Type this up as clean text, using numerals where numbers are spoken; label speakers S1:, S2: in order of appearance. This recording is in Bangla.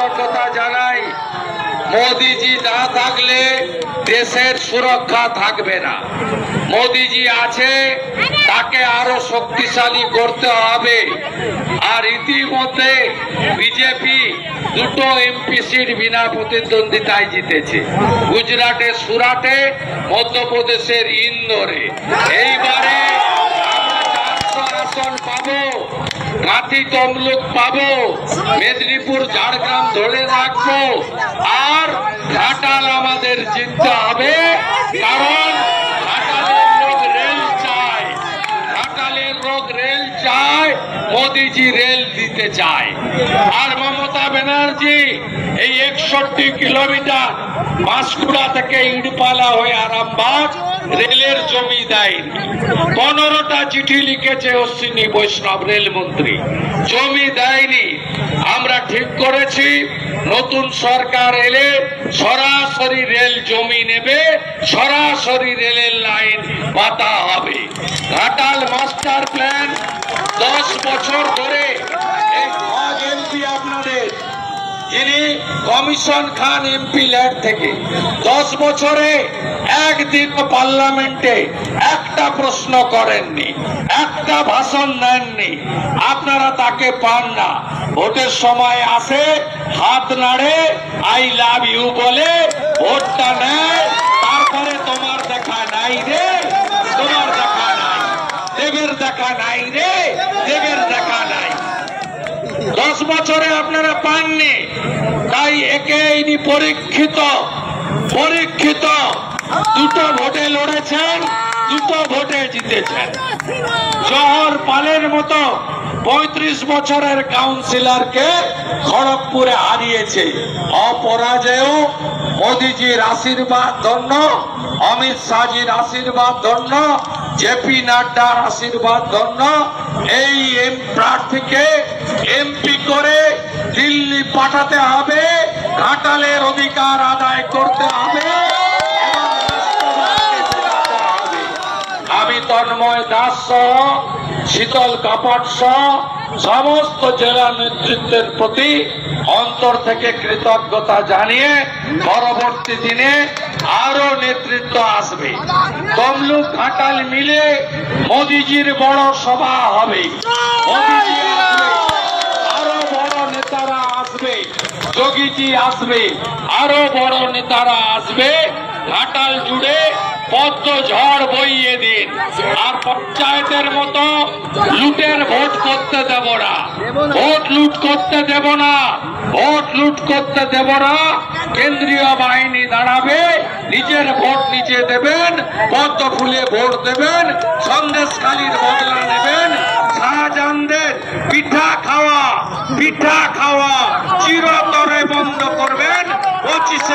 S1: কৃতজ্ঞতা জানাই। মোদিজি না থাকলে দেশের সুরক্ষা থাকবে না। মোদিজি আছে, তাকে আরো শক্তিশালী করতে হবে। আর ইতিমধ্যে বিজেপি 2টো এমপি সিট বিনা প্রতিদ্বন্দ্বিতায় জিতেছে, গুজরাটে সুরাটে, মধ্যপ্রদেশের ইন্দোরে। এইবারে আমরা 400 আসন পাবো, কাঁথি তমলুক পাবো, মেদিনীপুর ঝাড়গ্রাম ধরে রাখবো। আর ঘাটাল আমাদের জিততে হবে, কারণ ঘাটালের লোক রেল চায়, ঘাটালের লোক রেল চায়, মোদিজি রেল দিতে চায়। আর মমতা ব্যানার্জি এই 61 কিলোমিটার বাঁশকুড়া থেকে ইডপালা হয়ে আরামবাগ রেলের জমি দেয়নি। 15টা চিঠি লিখেছে অশ্বিনী বৈষ্ণব রেলমন্ত্রী, জমি দেয়নি। আমরা ঠিক করেছি নতুন সরকার এলে সরাসরি রেল জমি নেবে, সরাসরি রেলের লাইন পাতা হবে। ঘাটাল মাস্টার প্ল্যান 10 বছর ধরে এই এমপি আপনাদের, যিনি কমিশন খান এমপি ল্যান্ড থেকে 10 বছরে একদিন পার্লামেন্টে একটা প্রশ্ন করেননি, একটা ভাষণ দেননি। আপনারা তাকে পান না, ভোটের সময় আসে, হাত নাড়ে, আই লাভ ইউ বলে ভোটটা নেয়, তারপরে তোমার দেখা নাই রে, তোমার দেখা নাই, দেবের দেখা নাই রে, দেবের দেখা নাই। 10 বছরে আপনারা পাননি, তাই একে ইনি পরীক্ষিত। 2টো ভোটে লড়েছেন, 2টো ভোটে জিতেছেন। জহর পালের মতো 35 বছরের কাউন্সিলরকে খড়গপুরে হারিয়েছে। অপরাজেয় মোদিজির আশীর্বাদ ধন্য, অমিত শাহজির আশীর্বাদ ধন্য, জেপি নাড্ডার আশীর্বাদ ধন্য। এই প্রার্থীকে এমপি করে দিল্লি পাঠাতে হবে, ঘাটালের অধিকার আদায় করতে হবে। আমি তন্ময় দাস সহ, শীতল কাপাট সহ সমস্ত জেলা নেতৃত্বের প্রতি অন্তর থেকে কৃতজ্ঞতা জানিয়ে পরবর্তী দিনে আরো নেতৃত্ব আসবে। তমলুক ঘাটাল মিলে মোদিজির বড় সভা হবে, মোদিজি আসবে, আরো বড় নেতারা আসবে, যোগীজি আসবে, আরো বড় নেতারা আসবে। ঘাটাল জুড়ে পদ্ম ঝড় বইয়ে দিন। আর পঞ্চায়েতের মতো লুটের ভোট করতে দেব না, ভোট লুট করতে দেব না, ভোট লুট করতে দেব না। কেন্দ্রীয় বাহিনী দাঁড়াবে, নিজের ভোট নিজে দেবেন, পদ্ম ফুলে ভোট দেবেন, সন্দেশখালীর বদলা নেবেন। শাহজাহানদের পিঠা খাওয়া চিরতরে বন্ধ করবেন। 25